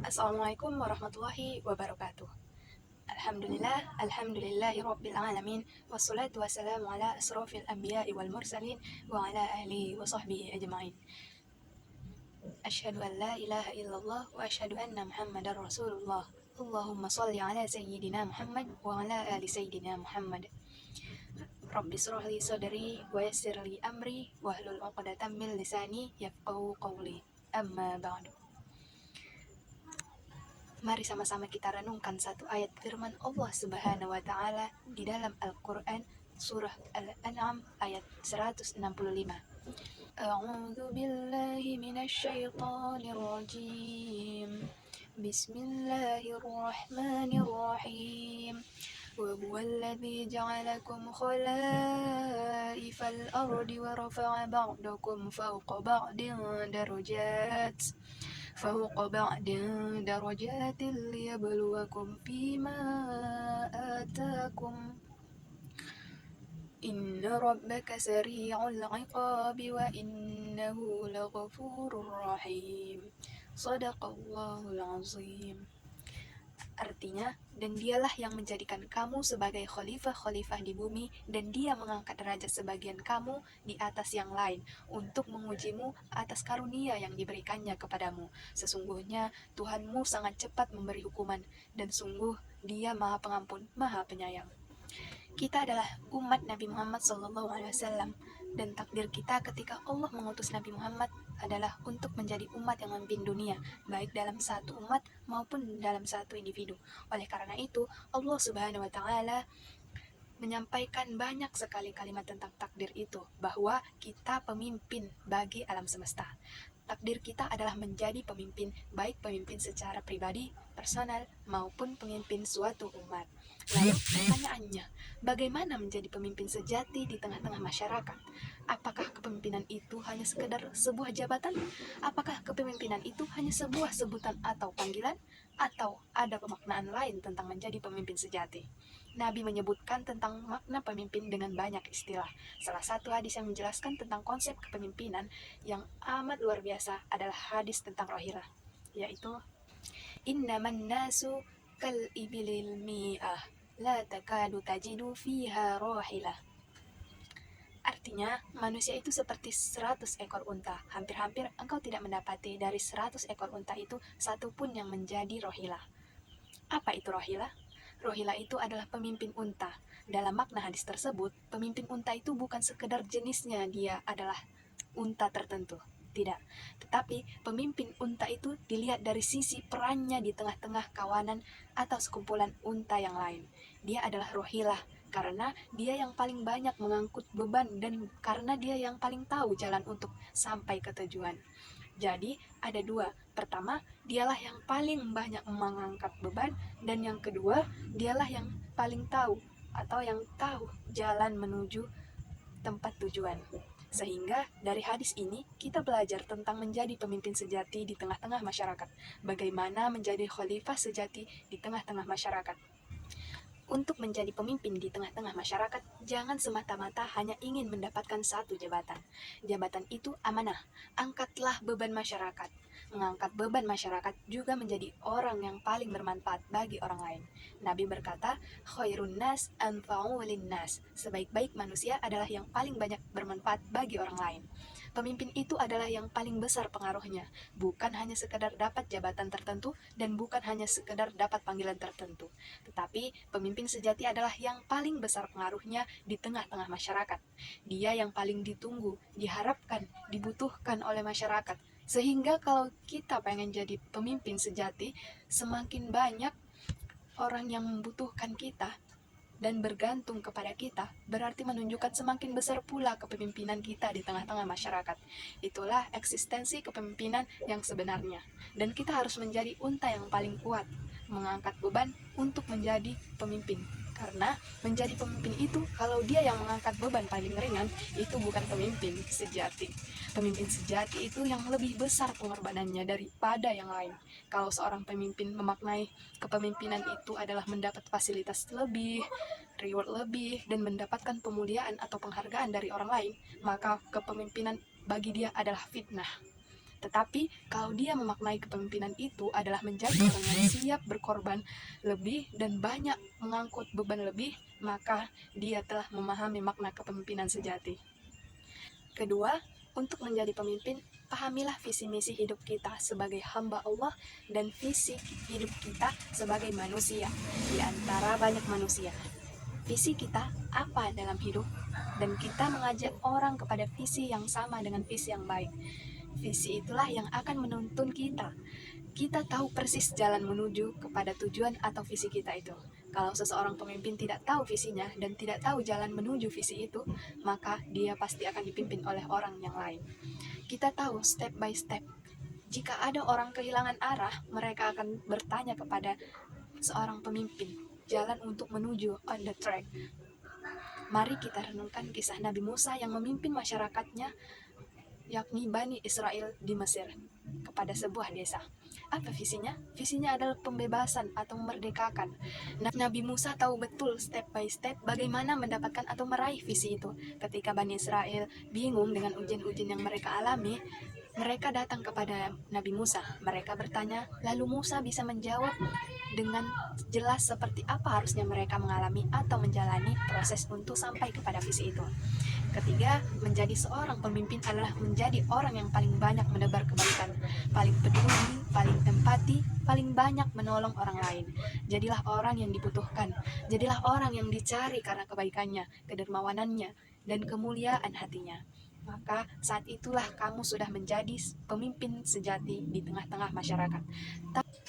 Assalamualaikum warahmatullahi wabarakatuh. Alhamdulillahi rabbil alamin. Wassalatu wassalamu ala asrofil anbiya'i wal mursalin wa ala ahlihi wa sahbihi ajma'in. Asyhadu an la ilaha illallah wa asyhadu anna Muhammadar Rasulullah. Allahumma shalli ala sayyidina Muhammad wa ala ali sayyidina Muhammad. Rabbi shrah li sadri wa yassir li amri wahlul 'uqdatam min lisani yafqahu qawli. Amma ba'du. Mari sama-sama kita renungkan satu ayat firman Allah Subhanahu wa taala di dalam Al-Qur'an surah Al-An'am ayat 165. A'udzu billahi minasyaitonir rajim. Bismillahirrahmanirrahim. Wa huwal ladzi ja'alakum khalaifal ardi wa rafa'a ba'dakum fawqa ba'din darajat liyabluwakum fima atakum. Inna rabbaka sari'ul 'iqabi wa innahu laghafurur rahim. Shadaqallahul 'azim. Artinya, dan dialah yang menjadikan kamu sebagai khalifah-khalifah di bumi, dan dia mengangkat derajat sebagian kamu di atas yang lain, untuk mengujimu atas karunia yang diberikannya kepadamu. Sesungguhnya Tuhanmu sangat cepat memberi hukuman, dan sungguh dia maha pengampun, maha penyayang. Kita adalah umat Nabi Muhammad SAW, dan takdir kita ketika Allah mengutus Nabi Muhammad adalah untuk menjadi umat yang memimpin dunia, baik dalam satu umat maupun dalam satu individu. Oleh karena itu, Allah Subhanahu wa taala menyampaikan banyak sekali kalimat tentang takdir itu, bahwa kita pemimpin bagi alam semesta. Takdir kita adalah menjadi pemimpin, baik pemimpin secara pribadi, personal, maupun pemimpin suatu umat. Lalu pertanyaannya, bagaimana menjadi pemimpin sejati di tengah-tengah masyarakat? Apakah kepemimpinan itu hanya sekedar sebuah jabatan? Apakah kepemimpinan itu hanya sebuah sebutan atau panggilan? Atau ada pemaknaan lain tentang menjadi pemimpin sejati? Nabi menyebutkan tentang makna pemimpin dengan banyak istilah. Salah satu hadis yang menjelaskan tentang konsep kepemimpinan yang amat luar biasa adalah hadis tentang rohilah, yaitu innaman nasu kal ibilil mi'ah la takadu tajidu fiha rohilah. Artinya, manusia itu seperti 100 ekor unta. Hampir-hampir engkau tidak mendapati dari 100 ekor unta itu satupun yang menjadi rohilah. Apa itu rohilah? Rohilah itu adalah pemimpin unta. Dalam makna hadis tersebut, pemimpin unta itu bukan sekedar jenisnya dia adalah unta tertentu. Tidak. Tetapi pemimpin unta itu dilihat dari sisi perannya di tengah-tengah kawanan atau sekumpulan unta yang lain. Dia adalah rohilah karena dia yang paling banyak mengangkut beban dan karena dia yang paling tahu jalan untuk sampai ke tujuan. Jadi ada dua. Pertama, dialah yang paling banyak mengangkat beban, dan yang kedua, dialah yang paling tahu atau yang tahu jalan menuju tempat tujuan. Sehingga dari hadis ini kita belajar tentang menjadi pemimpin sejati di tengah-tengah masyarakat. Bagaimana menjadi khalifah sejati di tengah-tengah masyarakat. Untuk menjadi pemimpin di tengah-tengah masyarakat, jangan semata-mata hanya ingin mendapatkan satu jabatan. Jabatan itu amanah. Angkatlah beban masyarakat. Mengangkat beban masyarakat juga menjadi orang yang paling bermanfaat bagi orang lain. Nabi berkata, khairun nas anfa'u linnas. Sebaik-baik manusia adalah yang paling banyak bermanfaat bagi orang lain. Pemimpin itu adalah yang paling besar pengaruhnya, bukan hanya sekedar dapat jabatan tertentu dan bukan hanya sekedar dapat panggilan tertentu. Tetapi pemimpin sejati adalah yang paling besar pengaruhnya di tengah-tengah masyarakat. Dia yang paling ditunggu, diharapkan, dibutuhkan oleh masyarakat. Sehingga kalau kita pengen jadi pemimpin sejati, semakin banyak orang yang membutuhkan kita dan bergantung kepada kita, berarti menunjukkan semakin besar pula kepemimpinan kita di tengah-tengah masyarakat. Itulah eksistensi kepemimpinan yang sebenarnya. Dan kita harus menjadi unta yang paling kuat, mengangkat beban untuk menjadi pemimpin. Karena menjadi pemimpin itu, kalau dia yang mengangkat beban paling ringan, itu bukan pemimpin sejati. Pemimpin sejati itu yang lebih besar pengorbanannya daripada yang lain. Kalau seorang pemimpin memaknai kepemimpinan itu adalah mendapat fasilitas lebih, reward lebih, dan mendapatkan pemuliaan atau penghargaan dari orang lain, maka kepemimpinan bagi dia adalah fitnah. Tetapi kalau dia memaknai kepemimpinan itu adalah menjadi orang yang siap berkorban lebih dan banyak mengangkut beban lebih, maka dia telah memahami makna kepemimpinan sejati. Kedua, untuk menjadi pemimpin, pahamilah visi misi hidup kita sebagai hamba Allah dan visi hidup kita sebagai manusia di antara banyak manusia. Visi kita apa dalam hidup, dan kita mengajak orang kepada visi yang sama dengan visi yang baik. Visi itulah yang akan menuntun kita. Kita tahu persis jalan menuju kepada tujuan atau visi kita itu. Kalau seseorang pemimpin tidak tahu visinya dan tidak tahu jalan menuju visi itu, maka dia pasti akan dipimpin oleh orang yang lain. Kita tahu step by step. Jika ada orang kehilangan arah, mereka akan bertanya kepada seorang pemimpin, jalan untuk menuju on the track. Mari kita renungkan kisah Nabi Musa yang memimpin masyarakatnya, yakni Bani Israel di Mesir, kepada sebuah desa. Apa visinya? Visinya adalah pembebasan atau memerdekakan. Nabi Musa tahu betul step by step bagaimana mendapatkan atau meraih visi itu. Ketika Bani Israel bingung dengan ujian-ujian yang mereka alami, mereka datang kepada Nabi Musa. Mereka bertanya, lalu Musa bisa menjawab dengan jelas seperti apa harusnya mereka mengalami atau menjalani proses untuk sampai kepada visi itu. Ketiga, menjadi seorang pemimpin adalah menjadi orang yang paling banyak menebar kebaikan, paling peduli, paling empati, paling banyak menolong orang lain. Jadilah orang yang dibutuhkan, jadilah orang yang dicari karena kebaikannya, kedermawanannya, dan kemuliaan hatinya. Maka saat itulah kamu sudah menjadi pemimpin sejati di tengah-tengah masyarakat.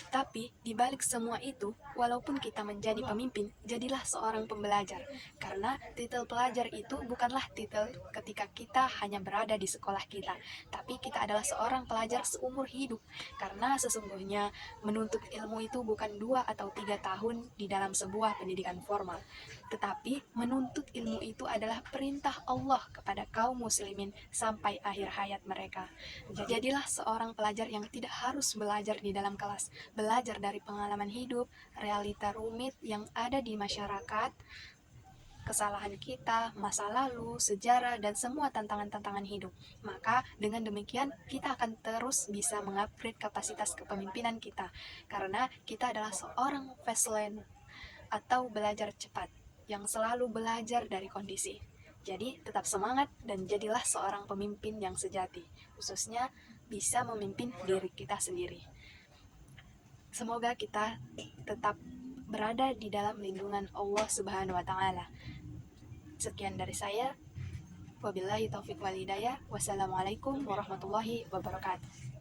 Tapi di balik semua itu, walaupun kita menjadi pemimpin, jadilah seorang pembelajar. Karena titel pelajar itu bukanlah titel ketika kita hanya berada di sekolah kita, tapi kita adalah seorang pelajar seumur hidup. Karena sesungguhnya menuntut ilmu itu bukan 2 atau 3 tahun di dalam sebuah pendidikan formal, tetapi menuntut ilmu itu adalah perintah Allah kepada kaum muslimin sampai akhir hayat mereka. Jadilah seorang pelajar yang tidak harus belajar di dalam kelas, belajar dari pengalaman hidup, realita rumit yang ada di masyarakat, kesalahan kita, masa lalu, sejarah, dan semua tantangan-tantangan hidup. Maka dengan demikian kita akan terus bisa mengupgrade kapasitas kepemimpinan kita, karena kita adalah seorang fast learner atau belajar cepat yang selalu belajar dari kondisi. Jadi tetap semangat dan jadilah seorang pemimpin yang sejati, khususnya bisa memimpin diri kita sendiri. Semoga kita tetap berada di dalam lindungan Allah Subhanahu wa Ta'ala. Sekian dari saya. Wabillahi taufiq wal hidayah. Wassalamualaikum warahmatullahi wabarakatuh.